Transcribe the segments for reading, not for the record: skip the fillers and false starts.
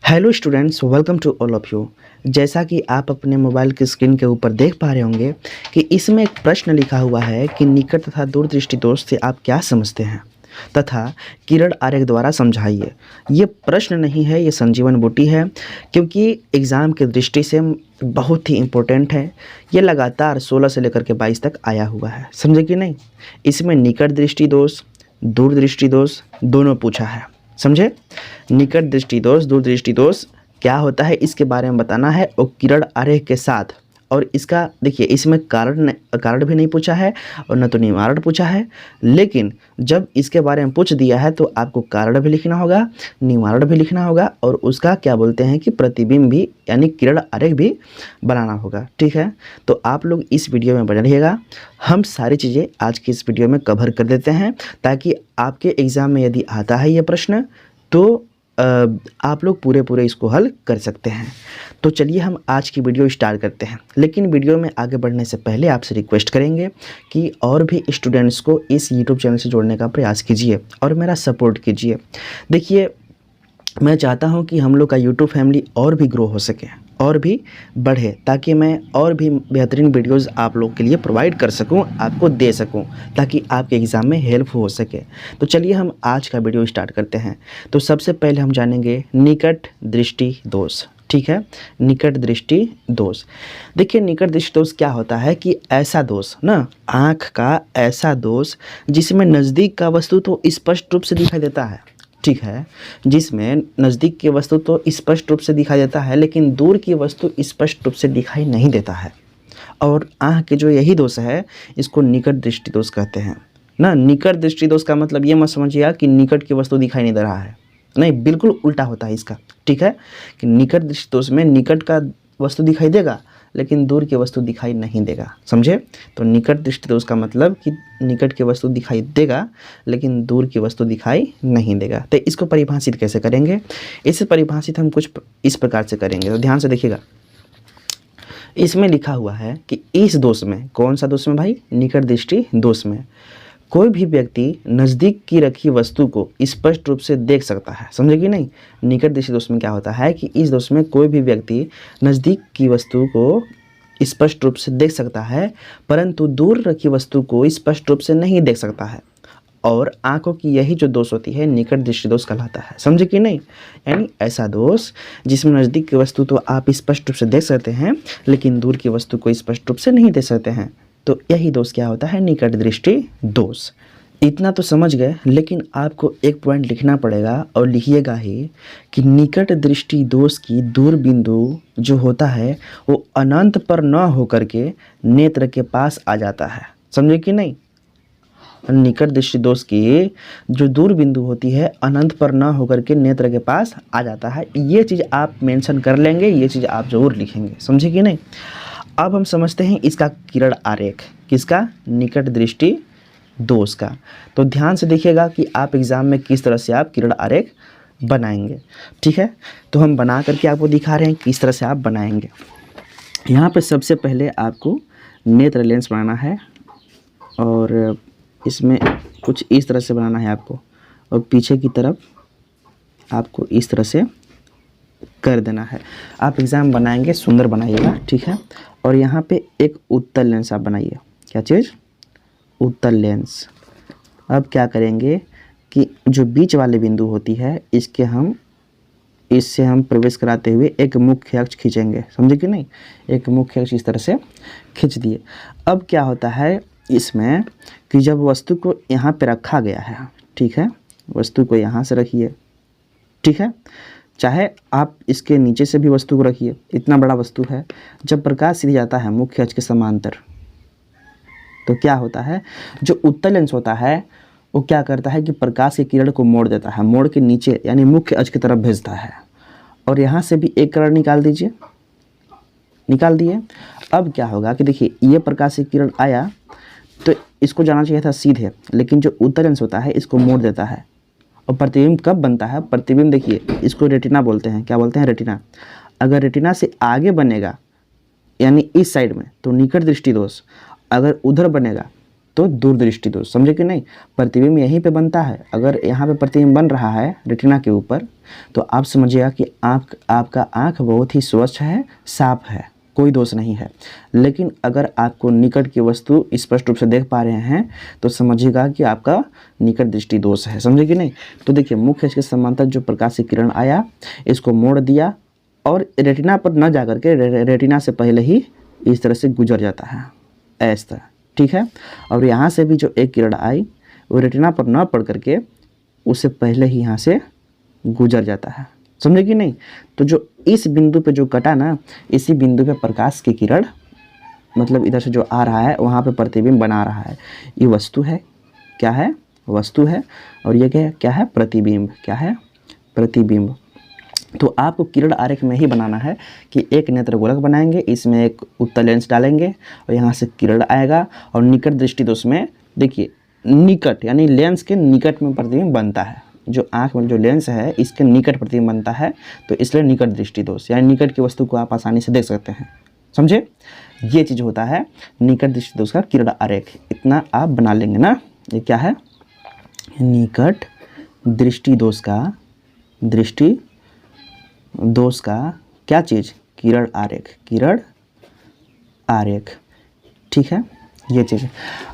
Hello students, welcome to all of you. जैसा कि आप अपने मोबाइल की स्क्रीन के ऊपर देख पा रहे होंगे कि इसमें एक प्रश्न लिखा हुआ है कि निकट तथा दूरदृष्टि दोष से आप क्या समझते हैं तथा किरण आरेख द्वारा समझाइए। ये प्रश्न नहीं है, ये संजीवन बूटी है, क्योंकि एग्ज़ाम की दृष्टि से बहुत ही इम्पोर्टेंट है। ये लगातार 16 से लेकर के 22 तक आया हुआ है, समझे कि नहीं। इसमें निकट दृष्टि दोष, दूरदृष्टि दोष दोनों पूछा है, समझे। निकट दृष्टि दोष, दूरदृष्टि दोष क्या होता है इसके बारे में बताना है, और किरण आरेख के साथ। और इसका देखिए, इसमें कारण भी नहीं पूछा है और न तो निवारण पूछा है, लेकिन जब इसके बारे में पूछ दिया है तो आपको कारण भी लिखना होगा, निवारण भी लिखना होगा, और उसका क्या बोलते हैं कि प्रतिबिंब भी, यानी किरण आरेख भी बनाना होगा। ठीक है, तो आप लोग इस वीडियो में बने रहिएगा। हम सारी चीज़ें आज की इस वीडियो में कवर कर देते हैं, ताकि आपके एग्ज़ाम में यदि आता है ये प्रश्न तो आप लोग पूरे इसको हल कर सकते हैं। तो चलिए हम आज की वीडियो स्टार्ट करते हैं, लेकिन वीडियो में आगे बढ़ने से पहले आपसे रिक्वेस्ट करेंगे कि और भी स्टूडेंट्स को इस यूट्यूब चैनल से जोड़ने का प्रयास कीजिए और मेरा सपोर्ट कीजिए। देखिए, मैं चाहता हूं कि हम लोग का यूट्यूब फैमिली और भी ग्रो हो सके और भी बढ़े, ताकि मैं और भी बेहतरीन वीडियोस आप लोग के लिए प्रोवाइड कर सकूं, आपको दे सकूं, ताकि आपके एग्ज़ाम में हेल्प हो सके। तो चलिए हम आज का वीडियो स्टार्ट करते हैं। तो सबसे पहले हम जानेंगे निकट दृष्टि दोष। ठीक है, निकट दृष्टि दोष। देखिए, निकट दृष्टि दोष क्या होता है कि ऐसा दोष ना, आँख का ऐसा दोष जिसमें नज़दीक का वस्तु तो स्पष्ट रूप से दिखाई देता है। ठीक है, जिसमें नज़दीक की वस्तु तो स्पष्ट रूप से दिखाई देता है, लेकिन दूर की वस्तु स्पष्ट रूप से दिखाई नहीं देता है। और आँख के जो यही दोष है, इसको निकट दृष्टि दोष कहते हैं ना। निकट दृष्टि दोष का मतलब ये मत समझिए कि निकट की वस्तु दिखाई नहीं दे रहा है, नहीं, बिल्कुल उल्टा होता है इसका। ठीक है, कि निकट दृष्टि दोष में निकट का वस्तु दिखाई देगा लेकिन दूर की वस्तु दिखाई नहीं देगा, समझे। तो निकट दृष्टि दोष का मतलब कि निकट की वस्तु दिखाई देगा लेकिन दूर की वस्तु दिखाई नहीं देगा। तो इसको परिभाषित कैसे करेंगे, इसे परिभाषित हम कुछ इस प्रकार से करेंगे। तो ध्यान से देखिएगा, इसमें लिखा हुआ है कि इस दोष में, कौन सा दोष में भाई, निकट दृष्टि दोष में कोई भी व्यक्ति नज़दीक की रखी वस्तु को स्पष्ट रूप से देख सकता है, समझे कि नहीं। निकट दृष्टि दोष में क्या होता है कि इस दोष में कोई भी व्यक्ति नज़दीक की वस्तु को स्पष्ट रूप से देख सकता है, परंतु दूर रखी वस्तु को स्पष्ट रूप से नहीं देख सकता है। और आंखों की यही जो दोष होती है, निकट दृष्टि दोष कहलाता है, समझे कि नहीं। यानी ऐसा दोष जिसमें नज़दीक की वस्तु तो आप स्पष्ट रूप से देख सकते हैं, लेकिन दूर की वस्तु को स्पष्ट रूप से नहीं देख सकते हैं। तो यही दोष क्या होता है, निकट दृष्टि दोष। इतना तो समझ गए, लेकिन आपको एक पॉइंट लिखना पड़ेगा, और लिखिएगा ही कि निकट दृष्टि दोष की दूर बिंदु जो होता है वो अनंत पर न होकर के नेत्र के पास आ जाता है, समझे कि नहीं। निकट दृष्टि दोष की जो दूर बिंदु होती है अनंत पर न होकर के नेत्र के पास आ जाता है। ये चीज़ आप मेंशन कर लेंगे, ये चीज़ आप जरूर लिखेंगे, समझे कि नहीं। अब हम समझते हैं इसका किरण आरेख, किसका, निकट दृष्टि दोष का। तो ध्यान से देखिएगा कि आप एग्ज़ाम में किस तरह से आप किरण आरेख बनाएंगे। ठीक है, तो हम बना करके आपको दिखा रहे हैं किस तरह से आप बनाएंगे। यहाँ पे सबसे पहले आपको नेत्र लेंस बनाना है, और इसमें कुछ इस तरह से बनाना है आपको, और पीछे की तरफ आपको इस तरह से कर देना है। आप एग्ज़ाम बनाएंगे, सुंदर बनाइएगा। ठीक है, और यहाँ पे एक उत्तल लेंस आप बनाइए। क्या चीज़, उत्तल लेंस। अब क्या करेंगे कि जो बीच वाले बिंदु होती है, इससे हम प्रवेश कराते हुए एक मुख्य अक्ष खींचेंगे, समझे कि नहीं। एक मुख्य अक्ष इस तरह से खींच दिए। अब क्या होता है इसमें कि जब वस्तु को यहाँ पे रखा गया है, ठीक है, वस्तु को यहाँ से रखिए। ठीक है, चाहे आप इसके नीचे से भी वस्तु को रखिए, इतना बड़ा वस्तु है। जब प्रकाश सीधे जाता है मुख्य अक्ष के समांतर, तो क्या होता है, जो उत्तल लेंस होता है वो क्या करता है कि प्रकाश की किरण को मोड़ देता है, मोड़ के नीचे यानी मुख्य अक्ष की तरफ भेजता है। और यहाँ से भी एक किरण निकाल दीजिए, निकाल दिए। अब क्या होगा कि देखिए, ये प्रकाश की किरण आया तो इसको जाना चाहिए था सीधे, लेकिन जो उत्तल लेंस होता है इसको मोड़ देता है। और प्रतिबिंब कब बनता है, प्रतिबिंब देखिए, इसको रेटिना बोलते हैं। क्या बोलते हैं, रेटिना। अगर रेटिना से आगे बनेगा यानी इस साइड में तो निकट दृष्टि दोष, अगर उधर बनेगा तो दूरदृष्टि दोष, समझे कि नहीं। प्रतिबिंब यहीं पे बनता है, अगर यहाँ पे प्रतिबिंब बन रहा है रेटिना के ऊपर तो आप समझिएगा कि आपका आँख बहुत ही स्वच्छ है, साफ है, कोई दोष नहीं है। लेकिन अगर आपको निकट की वस्तु स्पष्ट रूप से देख पा रहे हैं तो समझिएगा कि आपका निकट दृष्टि दोष है, समझे कि नहीं। तो देखिए मुख्य इसके समांतर जो प्रकाश की किरण आया इसको मोड़ दिया और रेटिना पर न जाकर के रेटिना से पहले ही इस तरह से गुजर जाता है, ऐसा तरह, ठीक है। और यहाँ से भी जो एक किरण आई वो रेटिना पर न पड़ करके उससे पहले ही यहाँ से गुजर जाता है, समझे कि नहीं। तो जो इस बिंदु पे जो कटा ना, इसी बिंदु पे प्रकाश की किरण मतलब इधर से जो आ रहा है वहाँ पे प्रतिबिंब बना रहा है। ये वस्तु है, क्या है, वस्तु है, और ये क्या है, प्रतिबिंब, क्या है, प्रतिबिंब। तो आपको किरण आरेख में ही बनाना है कि एक नेत्र गोलक बनाएंगे, इसमें एक उत्तल लेंस डालेंगे और यहाँ से किरण आएगा और निकट दृष्टि दोष में देखिए निकट यानी लेंस के निकट में प्रतिबिंब बनता है। जो आँख में जो लेंस है इसके निकट प्रतिबिंब बनता है, तो इसलिए निकट दृष्टि दोष यानी निकट की वस्तु को आप आसानी से देख सकते हैं, समझे। ये चीज़ होता है निकट दृष्टि दोष का किरण आरेख। इतना आप बना लेंगे ना। ये क्या है, निकट दृष्टि दोष का क्या चीज़, किरण आरेख, किरण आरेख, ठीक है। ये चीज़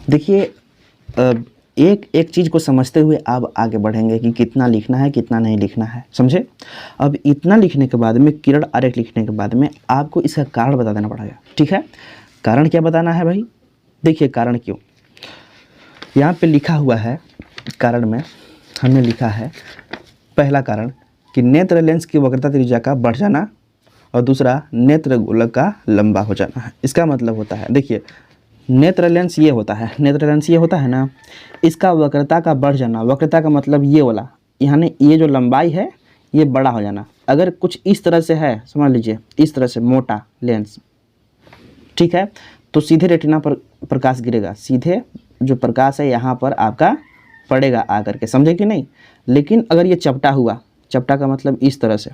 देखिए एक एक चीज़ को समझते हुए आप आगे बढ़ेंगे कि कितना लिखना है कितना नहीं लिखना है, समझे। अब इतना लिखने के बाद में किरण आरेख लिखने के बाद में आपको इसका कारण बता देना पड़ेगा, ठीक है। कारण क्या बताना है भाई, देखिए कारण क्यों यहाँ पे लिखा हुआ है। कारण में हमने लिखा है पहला कारण कि नेत्र लेंस की वक्रता त्रिज्या का बढ़ जाना और दूसरा नेत्र गोलक का लंबा हो जाना है। इसका मतलब होता है देखिए नेत्र लेंस ये होता है, नेत्र लेंस ये होता है ना, इसका वक्रता का बढ़ जाना, वक्रता का मतलब ये वाला, यानी ये जो लंबाई है ये बड़ा हो जाना। अगर कुछ इस तरह से है, समझ लीजिए इस तरह से मोटा लेंस, ठीक है, तो सीधे रेटिना पर प्रकाश गिरेगा, सीधे जो प्रकाश है यहाँ पर आपका पड़ेगा आकर के, समझे कि नहीं। लेकिन अगर ये चपटा हुआ, चपटा का मतलब इस तरह से,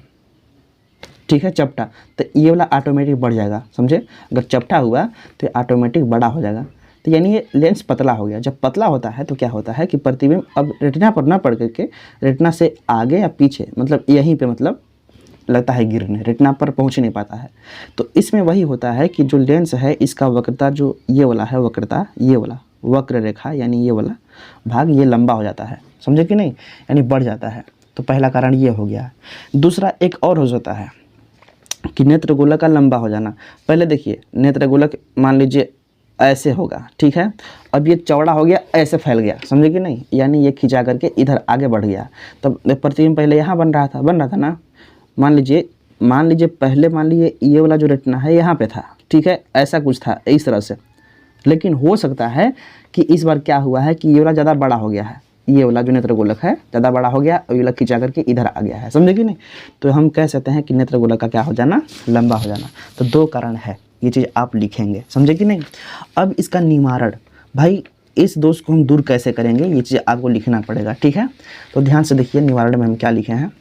ठीक है, चपटा, तो ये वाला ऑटोमेटिक बढ़ जाएगा, समझे। अगर चपटा हुआ तो ये ऑटोमेटिक बड़ा हो जाएगा, तो यानी ये लेंस पतला हो गया। जब पतला होता है तो क्या होता है कि प्रतिबिंब अब रेटिना पर ना पड़ करके रेटिना से आगे या पीछे मतलब यहीं पे मतलब लगता है गिरने, रेटिना पर पहुंच नहीं पाता है। तो इसमें वही होता है कि जो लेंस है इसका वक्रता जो ये वाला है, वक्रता ये वाला वक्र रेखा यानी ये वाला भाग ये लंबा हो जाता है, समझे कि नहीं, यानी बढ़ जाता है। तो पहला कारण ये हो गया। दूसरा एक और हो जाता है कि नेत्र गोलक का लंबा हो जाना। पहले देखिए नेत्र गोलक मान लीजिए ऐसे होगा, ठीक है, अब ये चौड़ा हो गया, ऐसे फैल गया, समझे कि नहीं, यानी ये खिंचा करके इधर आगे बढ़ गया। तब प्रतिबिंब पहले यहाँ बन रहा था ना, मान लीजिए पहले मान लीजिए ये वाला जो रेटिना है यहाँ पे था, ठीक है, ऐसा कुछ था इस तरह से। लेकिन हो सकता है कि इस बार क्या हुआ है कि ये वाला ज़्यादा बड़ा हो गया है, ये वाला जो नेत्र गोलक है ज़्यादा बड़ा हो गया और ये वाला खिंचा करके इधर आ गया है, समझे कि नहीं। तो हम कह सकते हैं कि नेत्र गोलक का क्या हो जाना, लंबा हो जाना। तो दो कारण है, ये चीज़ आप लिखेंगे, समझे कि नहीं। अब इसका निवारण, भाई इस दोष को हम दूर कैसे करेंगे, ये चीज़ आपको लिखना पड़ेगा, ठीक है। तो ध्यान से देखिए निवारण में हम क्या लिखे हैं।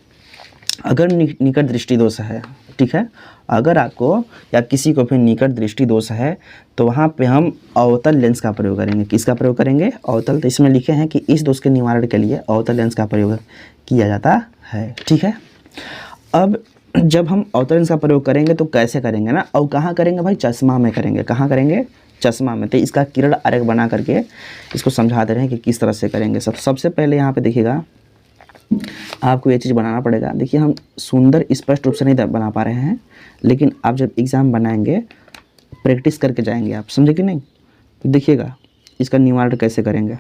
अगर निकट दृष्टि दोष है, ठीक है, अगर आपको या किसी को भी निकट दृष्टि दोष है तो वहाँ पे हम अवतल लेंस का प्रयोग करेंगे। किसका प्रयोग करेंगे, अवतल। तो इसमें लिखे हैं कि इस दोष के निवारण के लिए अवतल लेंस का प्रयोग किया जाता है, ठीक है। अब जब हम अवतल लेंस का प्रयोग करेंगे तो कैसे करेंगे ना, और कहाँ करेंगे भाई, चश्मा में करेंगे। कहाँ करेंगे, चश्मा में। तो इसका किरण आरेख बना करके इसको समझा दे रहे हैं कि किस तरह से करेंगे। सबसे पहले यहाँ पे देखिएगा आपको ये चीज़ बनाना पड़ेगा। देखिए हम सुंदर स्पष्ट रूप से नहीं बना पा रहे हैं, लेकिन आप जब एग्ज़ाम बनाएंगे प्रैक्टिस करके जाएंगे आप, समझे कि नहीं। तो देखिएगा इसका निवारण कैसे करेंगे।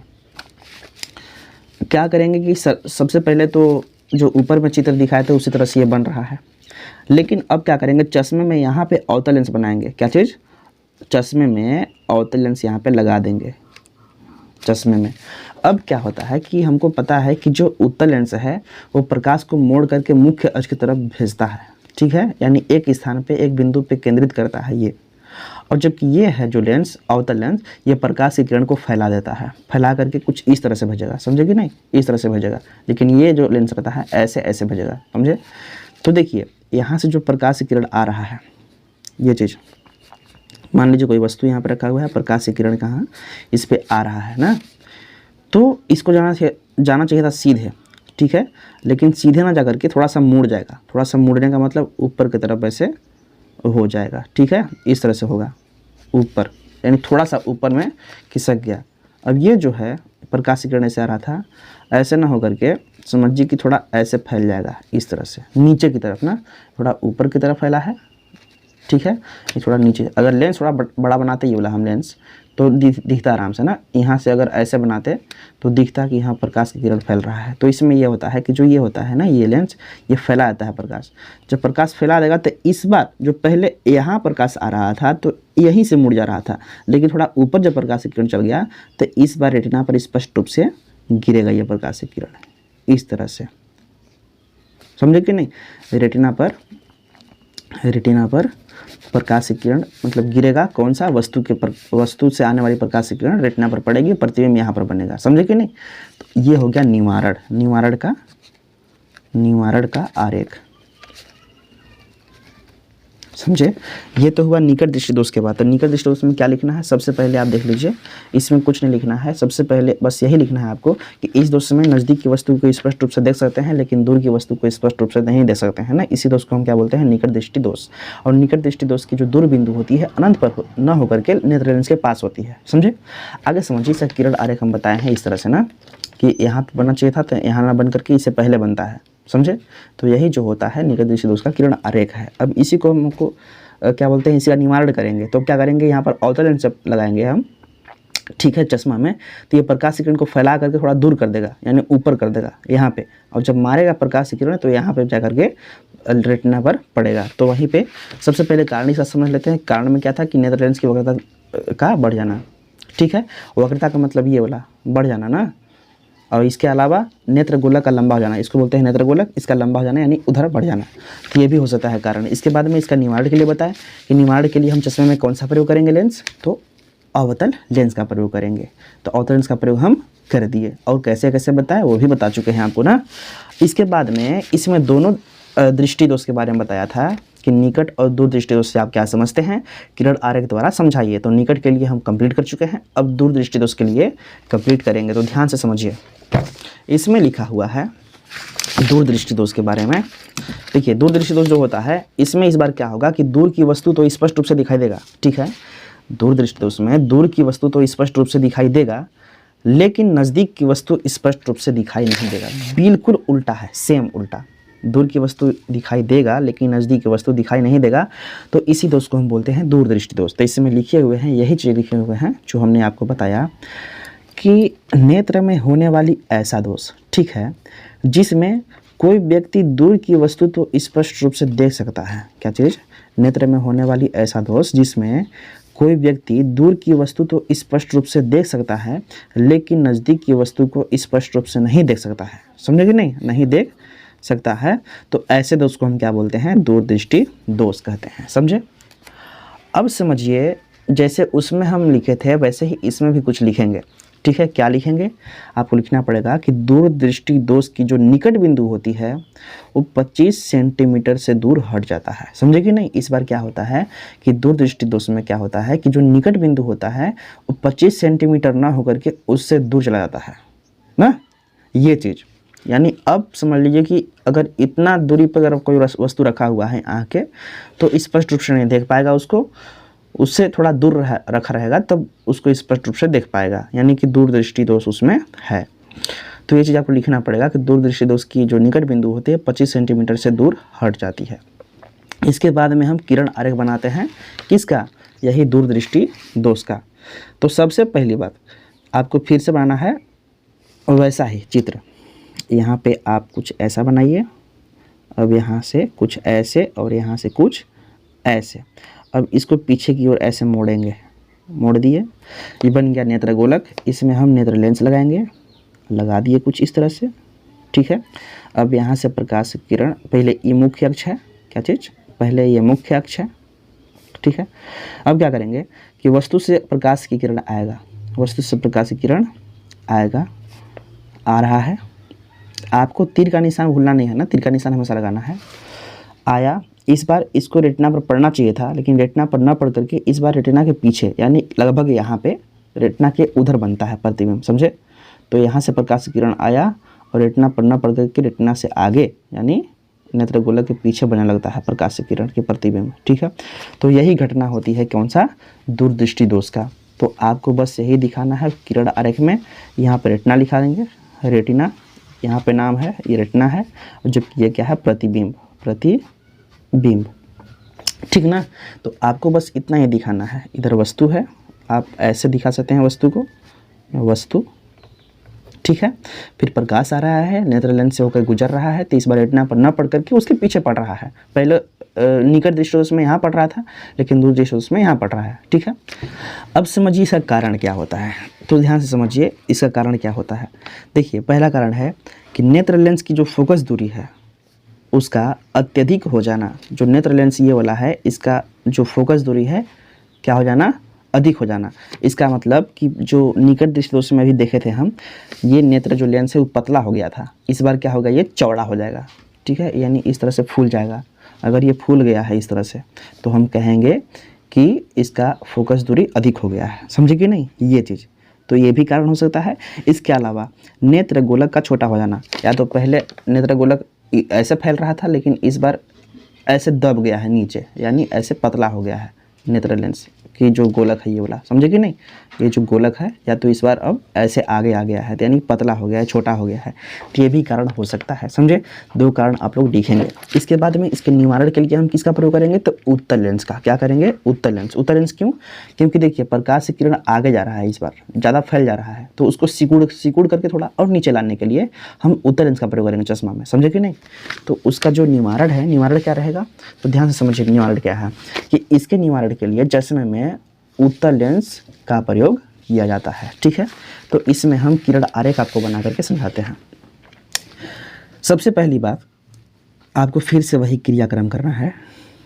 क्या करेंगे कि सबसे पहले तो जो ऊपर में चित्र दिखाए थे उसी तरह से ये बन रहा है, लेकिन अब क्या करेंगे, चश्मे में यहाँ पे अवतल लेंस बनाएंगे। क्या चीज़, चश्मे में अवतल लेंस यहाँ पे लगा देंगे चश्मे में। अब क्या होता है कि हमको पता है कि जो उत्तल लेंस है वो प्रकाश को मोड़ करके मुख्य अक्ष की तरफ भेजता है, ठीक है, यानी एक स्थान पे एक बिंदु पे केंद्रित करता है ये। और जबकि ये है जो लेंस अवतल लेंस, ये प्रकाश की किरण को फैला देता है, फैला करके कुछ इस तरह से भेजेगा, समझे कि नहीं, इस तरह से भेजेगा। लेकिन ये जो लेंस रहता है ऐसे ऐसे भेजेगा, समझे। तो देखिए यहाँ से जो प्रकाश की किरण आ रहा है ये चीज़, मान लीजिए कोई वस्तु यहाँ पर रखा हुआ है, प्रकाश की किरण कहाँ इस पे आ रहा है ना, तो इसको जाना चाहिए था सीधे, ठीक है, लेकिन सीधे ना जा करके थोड़ा सा मुड़ जाएगा। थोड़ा सा मुड़ने का मतलब ऊपर की तरफ ऐसे हो जाएगा, ठीक है, इस तरह से होगा ऊपर, यानी थोड़ा सा ऊपर में खिसक गया। अब ये जो है प्रकाश की किरण ऐसे आ रहा था, ऐसे ना हो करके समझिए कि थोड़ा ऐसे फैल जाएगा इस तरह से नीचे की तरफ ना, थोड़ा ऊपर की तरफ फैला है, ठीक है, ये थोड़ा नीचे। अगर लेंस थोड़ा बड़ा बनाते, ये वाला हम लेंस, तो दिखता आराम से ना, यहाँ से अगर ऐसे बनाते तो दिखता कि यहाँ प्रकाश की किरण फैल रहा है। तो इसमें ये होता है कि जो ये होता है ना, ये लेंस ये फैला देता है प्रकाश। जब प्रकाश फैला देगा तो इस बार जो पहले यहाँ प्रकाश आ रहा था तो यहीं से मुड़ जा रहा था, लेकिन थोड़ा ऊपर जब प्रकाश की किरण चल गया तो इस बार रेटिना पर स्पष्ट रूप से गिरेगा ये प्रकाश की किरण इस तरह से, समझे कि नहीं। रेटिना पर प्रकाश की किरण मतलब गिरेगा, कौन सा, वस्तु से आने वाली प्रकाश की किरण रेटिना पर पड़ेगी, प्रतिबिंब यहाँ पर बनेगा, समझे कि नहीं। तो ये हो गया निवारण का आरेख, समझे। ये तो हुआ निकट दृष्टि दोष के बाद। तो निकट दृष्टि दोष में क्या लिखना है, सबसे पहले आप देख लीजिए, इसमें कुछ नहीं लिखना है। सबसे पहले बस यही लिखना है आपको कि इस दोष में नज़दीक की वस्तु को स्पष्ट रूप से देख सकते हैं लेकिन दूर की वस्तु को स्पष्ट रूप से नहीं देख सकते हैं ना, इसी दोष को हम क्या बोलते हैं, निकट दृष्टि दोष। और निकट दृष्टि दोष की जो दूर बिंदु होती है अनंत पर न होकर के नेत्र लेंस के पास होती है, समझे। आगे समझिए, इसका किरण आरेख हम बताए हैं इस तरह से ना कि यहाँ पर बनना चाहिए था तो यहाँ ना बन करके इससे पहले बनता है, समझे। तो यही जो होता है निकट दृष्टि दोष का किरण आरेख है। अब इसी को हमको क्या बोलते हैं, इसी का निवारण करेंगे। तो क्या करेंगे, यहाँ पर अवतल लेंस लगाएंगे हम, ठीक है, चश्मा में, तो ये प्रकाश किरण को फैला करके थोड़ा दूर कर देगा, यानी ऊपर कर देगा यहाँ पे, और जब मारेगा प्रकाश किरण तो यहाँ पे जा करके रेटिना पर पड़ेगा। तो वहीं पे सबसे पहले कारण इसका समझ लेते हैं। कारण में क्या था कि नेत्र लेंस की वक्रता का बढ़ जाना, ठीक है, वक्रता का मतलब ये वाला बढ़ जाना ना, और इसके अलावा नेत्र गोलक का लंबा हो जाना, इसको बोलते हैं नेत्र गोलक, इसका लंबा हो जाना यानी उधर बढ़ जाना, तो ये भी हो सकता है कारण। इसके बाद में इसका निवारण के लिए बताया कि निवारण के लिए हम चश्मे में कौन सा प्रयोग करेंगे लेंस, तो अवतल लेंस का प्रयोग करेंगे। तो अवतल लेंस का प्रयोग हम कर दिए, और कैसे कैसे बताया वो भी बता चुके हैं आपको ना। इसके बाद में इसमें दोनों दृष्टि दोष के बारे में बताया था कि निकट और दूर दृष्टि दोष से आप क्या समझते हैं, किरण आरेख द्वारा समझाइए। तो निकट के लिए हम कंप्लीट कर चुके हैं, अब दूर दृष्टि दोष के लिए कंप्लीट करेंगे। तो ध्यान से समझिए, इसमें लिखा हुआ है दूर दृष्टि दोष के बारे में। देखिए, दूर दृष्टि दोष जो होता है इसमें इस बार क्या होगा कि दूर की वस्तु तो स्पष्ट रूप से दिखाई देगा, ठीक है। दूर दृष्टि दोष में दूर की वस्तु तो स्पष्ट रूप से दिखाई देगा लेकिन नज़दीक की वस्तु स्पष्ट रूप से दिखाई नहीं देगा। बिल्कुल उल्टा है, सेम उल्टा। दूर की वस्तु दिखाई देगा लेकिन नज़दीक की वस्तु दिखाई नहीं देगा, तो इसी दोष को हम बोलते हैं दूर दृष्टि दोष। तो इसमें लिखे हुए हैं यही चीज़ लिखे हुए हैं जो हमने आपको बताया कि नेत्र में होने वाली ऐसा दोष, ठीक है, जिसमें कोई व्यक्ति दूर की वस्तु तो स्पष्ट रूप से देख सकता है। क्या चीज़, नेत्र में होने वाली ऐसा दोष जिसमें कोई व्यक्ति दूर की वस्तु तो स्पष्ट रूप से देख सकता है लेकिन नज़दीक की वस्तु को स्पष्ट रूप से नहीं देख सकता है, समझे कि नहीं देख सकता है। तो ऐसे दोष को हम क्या बोलते हैं, दूर दृष्टि दोष कहते हैं, समझे। अब समझिए, जैसे उसमें हम लिखे थे वैसे ही इसमें भी कुछ लिखेंगे, ठीक है। क्या लिखेंगे, आपको लिखना पड़ेगा कि दूर दृष्टि दोष की जो निकट बिंदु होती है वो 25 सेंटीमीटर से दूर हट जाता है, समझे कि नहीं। इस बार क्या होता है कि दूर दृष्टि दोष में क्या होता है कि जो निकट बिंदु होता है वो 25 सेंटीमीटर ना होकर के उससे दूर चला जाता है ना, ये चीज़। यानी अब समझ लीजिए कि अगर इतना दूरी पर अगर कोई वस्तु रखा हुआ है आँख के, तो स्पष्ट रूप से नहीं देख पाएगा उसको, उससे थोड़ा दूर रखा रहेगा तब उसको स्पष्ट रूप से देख पाएगा, यानी कि दूर दृष्टि दोष उसमें है। तो ये चीज़ आपको लिखना पड़ेगा कि दूर दृष्टि दोष की जो निकट बिंदु होती है 25 सेंटीमीटर से दूर हट जाती है। इसके बाद में हम किरण आरेख बनाते हैं, किसका, यही दूर दृष्टि दोष का। तो सबसे पहली बात आपको फिर से बनाना है वैसा ही चित्र। यहाँ पे आप कुछ ऐसा बनाइए, अब यहाँ से कुछ ऐसे और यहाँ से कुछ ऐसे। अब इसको पीछे की ओर ऐसे मोड़ेंगे, मोड़ दिए, ये बन गया नेत्र गोलक। इसमें हम नेत्र लेंस लगाएंगे, लगा दिए कुछ इस तरह से, ठीक है। अब यहाँ से प्रकाश किरण, पहले ये मुख्य अक्ष है, क्या चीज़, पहले ये मुख्य अक्ष है, ठीक है। अब क्या करेंगे कि वस्तु से प्रकाश की किरण आएगा, वस्तु से प्रकाश की किरण आएगा, आ रहा है। आपको तीर का निशान भूलना नहीं है ना, तीर का निशान हमेशा लगाना है। आया, इस बार इसको रेटिना पर पड़ना चाहिए था, लेकिन रेटिना पर न पड़ करके इस बार रेटिना के पीछे यानी लगभग यहाँ पे रेटिना के उधर बनता है प्रतिबिंब, समझे। तो यहाँ से प्रकाश किरण आया और रेटिना पर न पड़ करके रेटिना से आगे यानी नेत्र गोलक के पीछे बनने लगता है प्रकाश किरण के प्रतिबिंब, ठीक है। तो यही घटना होती है कौन सा, दूरदृष्टि दोष का। तो आपको बस यही दिखाना है किरण आरेख में, यहाँ पर रेटिना लिखा देंगे, रेटिना यहाँ पे नाम है, ये रेटिना है, जबकि ये क्या है, प्रतिबिंब, प्रतिबिंब, ठीक ना। तो आपको बस इतना ही दिखाना है। इधर वस्तु है, आप ऐसे दिखा सकते हैं वस्तु को, वस्तु, ठीक है। फिर प्रकाश आ रहा है, नेत्र लेंस से होकर गुजर रहा है, तो इस बार रेटिना पर न पड़ करके उसके पीछे पड़ रहा है। पहले निकट दृष्टि दोष में यहाँ पड़ रहा था, लेकिन दूर दृष्टि दोष में यहाँ पड़ रहा है, ठीक है। अब समझिए इसका कारण क्या होता है, तो ध्यान से समझिए इसका कारण क्या होता है। देखिए पहला कारण है कि नेत्र लेंस की जो फोकस दूरी है उसका अत्यधिक हो जाना। जो नेत्र लेंस ये वाला है, इसका जो फोकस दूरी है क्या हो जाना, अधिक हो जाना। इसका मतलब कि जो निकट दृष्टि दोष में अभी देखे थे हम, ये नेत्र जो लेंस है वो पतला हो गया था, इस बार क्या होगा, ये चौड़ा हो जाएगा, ठीक है, यानी इस तरह से फूल जाएगा। अगर ये फूल गया है इस तरह से तो हम कहेंगे कि इसका फोकस दूरी अधिक हो गया है, समझे कि नहीं, ये चीज़। तो ये भी कारण हो सकता है। इसके अलावा नेत्र गोलक का छोटा हो जाना, या तो पहले नेत्र गोलक ऐसे फैल रहा था लेकिन इस बार ऐसे दब गया है नीचे, यानी ऐसे पतला हो गया है नेत्र लेंस की जो गोलक है ये वाला, समझे कि नहीं, ये जो गोलक है या तो इस बार अब ऐसे आगे आ गया है, तो यानी पतला हो गया है, छोटा हो गया है। तो ये भी कारण हो सकता है, समझे। दो कारण आप लोग दिखेंगे। इसके बाद में इसके निवारण के लिए हम किसका प्रयोग करेंगे, तो उत्तल लेंस का। क्या करेंगे, उत्तल लेंस। उत्तल लेंस क्यों, क्योंकि देखिए प्रकाश किरण आगे जा रहा है, इस बार ज़्यादा फैल जा रहा है, तो उसको सिकुड़ करके थोड़ा और नीचे लाने के लिए हम उत्तल लेंस का प्रयोग करेंगे चश्मा में, समझे कि नहीं। तो उसका जो निवारण है, निवारण क्या रहेगा, तो ध्यान से समझिए निवारण क्या है, कि इसके निवारण के लिए चश्मे में उत्तल लेंस का प्रयोग किया जाता है, ठीक है। तो इसमें हम किरण आरेख आपको बना करके समझाते हैं। सबसे पहली बात, आपको फिर से वही क्रियाक्रम करना है।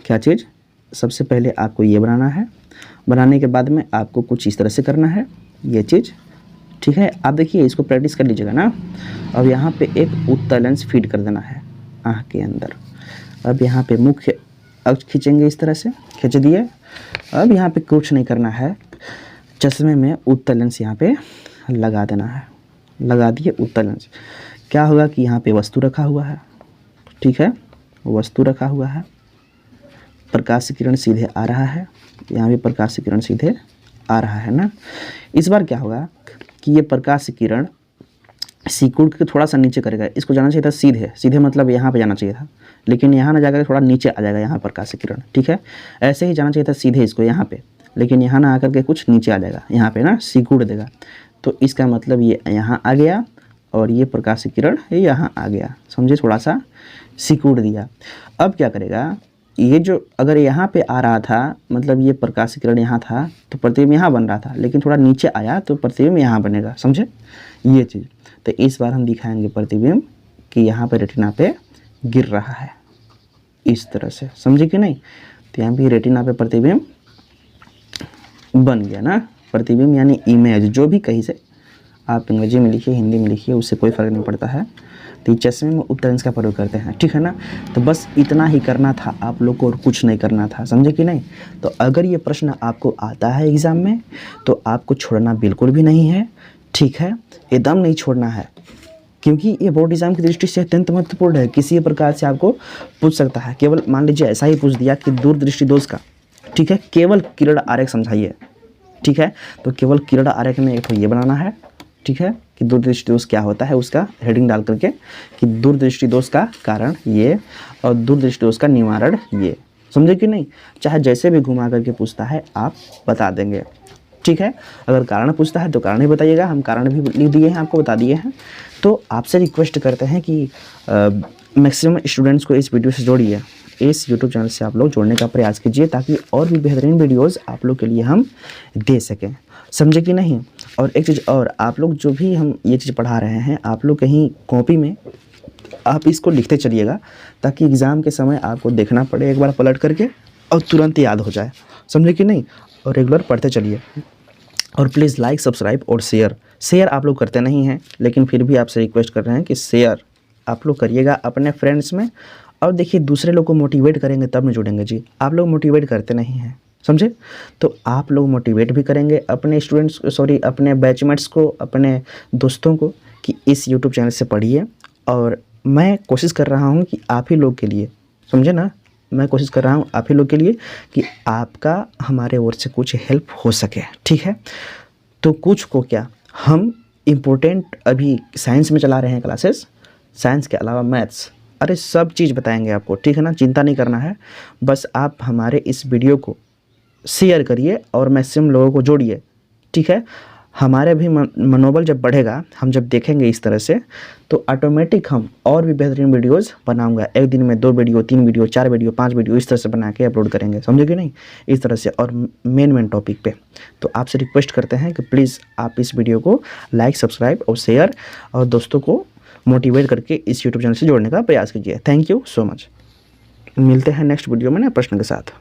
क्या चीज़, सबसे पहले आपको ये बनाना है, बनाने के बाद में आपको कुछ इस तरह से करना है, ये चीज़, ठीक है। आप देखिए इसको प्रैक्टिस कर लीजिएगा ना। अब यहाँ पे एक उत्तल लेंस फीड कर देना है आँख के अंदर। अब यहाँ पे मुख्य अक्ष खींचेंगे, इस तरह से खींच दिए। अब यहाँ पे कुछ नहीं करना है, चश्मे में उत्तल लेंस यहाँ पे लगा देना है, लगा दिए उत्तल लेंस। क्या होगा कि यहाँ पे वस्तु रखा हुआ है, ठीक है, वस्तु रखा हुआ है, प्रकाश किरण सीधे आ रहा है, यहाँ भी प्रकाश किरण सीधे आ रहा है ना। इस बार क्या होगा कि ये प्रकाश किरण सिकुड़ के थोड़ा सा नीचे करेगा, इसको जाना चाहिए था सीधे, सीधे मतलब यहाँ पे जाना चाहिए था, लेकिन यहाँ ना जाकर थोड़ा नीचे आ जाएगा यहाँ प्रकाश किरण, ठीक है। ऐसे ही जाना चाहिए था सीधे इसको यहाँ पे, लेकिन यहाँ ना आकर के कुछ नीचे आ जाएगा, यहाँ पे ना सिकुड़ देगा। तो इसका मतलब ये यहाँ आ गया और ये प्रकाश किरण ये यहाँ आ गया, समझे, थोड़ा सा सिकुड़ दिया। अब क्या करेगा, ये जो अगर यहाँ पे आ रहा था, मतलब ये प्रकाश किरण यहाँ था तो प्रतिबिंब यहाँ बन रहा था, लेकिन थोड़ा नीचे आया तो प्रतिबिंब यहाँ बनेगा, समझे ये चीज़। तो इस बार हम दिखाएंगे प्रतिबिंब कि यहाँ पे रेटिना पे गिर रहा है, इस तरह से, समझे कि नहीं। तो यहाँ भी रेटिना पे प्रतिबिंब बन गया ना, प्रतिबिंब यानी इमेज, जो भी कहीं से आप अंग्रेजी में लिखिए, हिंदी में लिखिए, उससे कोई फ़र्क नहीं पड़ता है। तो चश्मे में उत्तल लेंस का प्रयोग करते हैं, ठीक है ना। तो बस इतना ही करना था आप लोग को और कुछ नहीं करना था, समझे कि नहीं। तो अगर ये प्रश्न आपको आता है एग्ज़ाम में तो आपको छोड़ना बिल्कुल भी नहीं है, ठीक है, एकदम नहीं छोड़ना है, क्योंकि ये बोर्ड एग्जाम की दृष्टि से अत्यंत महत्वपूर्ण है। किसी प्रकार से आपको पूछ सकता है, केवल मान लीजिए ऐसा ही पूछ दिया कि दूरदृष्टि दोष का, ठीक है, केवल किरण आरेख समझाइए, ठीक है। तो केवल किरण आरेख में एक तो ये बनाना है, ठीक है, कि दूरदृष्टि दोष क्या होता है, उसका हेडिंग डाल करके कि दूरदृष्टि दोष का कारण ये और दूरदृष्टि दोष का निवारण ये, समझे कि नहीं। चाहे जैसे भी घुमा करके पूछता है आप बता देंगे, ठीक है। अगर कारण पूछता है तो कारण ही बताइएगा, हम कारण भी लिख दिए हैं, आपको बता दिए हैं। तो आपसे रिक्वेस्ट करते हैं कि मैक्सिमम स्टूडेंट्स को इस वीडियो से जोड़िए, इस यूट्यूब चैनल से आप लोग जोड़ने का प्रयास कीजिए, ताकि और भी बेहतरीन वीडियोस आप लोग के लिए हम दे सकें, समझे कि नहीं। और एक चीज़ और, आप लोग जो भी हम ये चीज़ पढ़ा रहे हैं, आप लोग कहीं कॉपी में आप इसको लिखते चलिएगा, ताकि एग्ज़ाम के समय आपको देखना पड़े एक बार पलट करके और तुरंत याद हो जाए, समझे कि नहीं। और रेगुलर पढ़ते चलिए। और प्लीज़ लाइक, सब्सक्राइब और शेयर आप लोग करते नहीं हैं, लेकिन फिर भी आपसे रिक्वेस्ट कर रहे हैं कि शेयर आप लोग करिएगा अपने फ्रेंड्स में और देखिए दूसरे लोग को मोटिवेट करेंगे तब नहीं जुड़ेंगे जी, आप लोग मोटिवेट करते नहीं हैं, समझे? तो आप लोग मोटिवेट भी करेंगे अपने स्टूडेंट्स, सॉरी अपने बैचमेट्स को, अपने दोस्तों को कि इस यूट्यूब चैनल से पढ़िए। और मैं कोशिश कर रहा हूँ कि आप ही लोग के लिए, समझे ना, मैं कोशिश कर रहा हूँ आप ही लोग के लिए कि आपका हमारे ओर से कुछ हेल्प हो सके, ठीक है? तो कुछ को क्या, हम इम्पोर्टेंट अभी साइंस में चला रहे हैं क्लासेस, साइंस के अलावा मैथ्स, अरे सब चीज़ बताएंगे आपको, ठीक है ना? चिंता नहीं करना है, बस आप हमारे इस वीडियो को शेयर करिए और मैक्सिमम लोगों को जोड़िए, ठीक है? हमारे भी मनोबल जब बढ़ेगा, हम जब देखेंगे इस तरह से, तो ऑटोमेटिक हम और भी बेहतरीन वीडियोस बनाऊंगा। एक दिन में 2 वीडियो, 3 वीडियो, 4 वीडियो, 5 वीडियो इस तरह से बना के अपलोड करेंगे, समझे कि नहीं? इस तरह से, और मेन टॉपिक पे। तो आपसे रिक्वेस्ट करते हैं कि प्लीज़ आप इस वीडियो को लाइक, सब्सक्राइब और शेयर और दोस्तों को मोटिवेट करके इस यूट्यूब चैनल से जोड़ने का प्रयास कीजिए। Thank you so much. मिलते हैं नेक्स्ट वीडियो में नए प्रश्न के साथ।